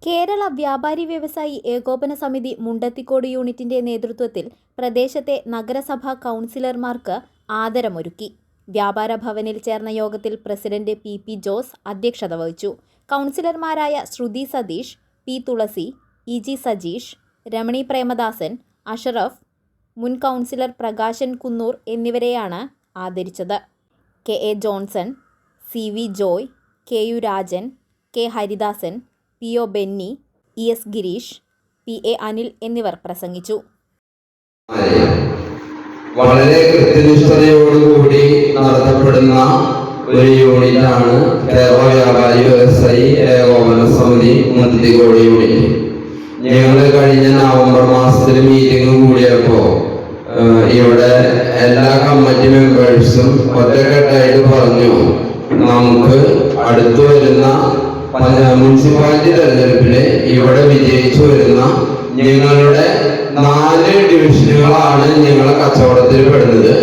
കേരള വ്യാപാരി വ്യവസായി ഏകോപന സമിതി മുണ്ടത്തിക്കോട് യൂണിറ്റിന്റെ നേതൃത്വത്തിൽ പ്രദേശത്തെ നഗരസഭാ കൗൺസിലർമാർക്ക് ആദരമൊരുക്കി. വ്യാപാര ഭവനിൽ ചേർന്ന യോഗത്തിൽ പ്രസിഡന്റ് പി ജോസ് അധ്യക്ഷത വഹിച്ചു. കൗൺസിലർമാരായ ശ്രുതി സതീഷ്, പി തുളസി, ഇ സജീഷ്, രമണി പ്രേമദാസൻ, അഷറഫ്, മുൻ കൗൺസിലർ പ്രകാശൻ കുന്നൂർ എന്നിവരെയാണ് ആദരിച്ചത്. K Johnson, C Joy, K Rajan, K Haridasan, P Benny, E Gireesh, P Anil എന്നിവർ പ്രസംഗിച്ചു. വളരെ കൃത്യനിഷ്ഠതയോടുകൂടി നടത്തപ്പെടുന്ന ഒരു യൂണിറ്റാണ് കേരള വ്യാപാരി വ്യവസായി ഏകോപന സമിതി മുണ്ടത്തിക്കോട് യൂണിറ്റ്. ഞങ്ങൾ കഴിഞ്ഞ നവംബർ മാസത്തിൽ മീറ്റിംഗ് കൂടിയപ്പോൾ ഇവിടെ എല്ലാ കമ്മിറ്റി മെമ്പേഴ്സും ഒറ്റക്കെട്ടായിട്ട് പറഞ്ഞു, നമുക്ക് അടുത്തു വരുന്ന മുനിസിപ്പാലിറ്റി തെരഞ്ഞെടുപ്പില് ഇവിടെ വിജയിച്ചു വരുന്ന ഞങ്ങളുടെ 4 ഡിവിഷനുകളാണ് ഞങ്ങളെ കച്ചവടത്തിൽ പെടുന്നത്.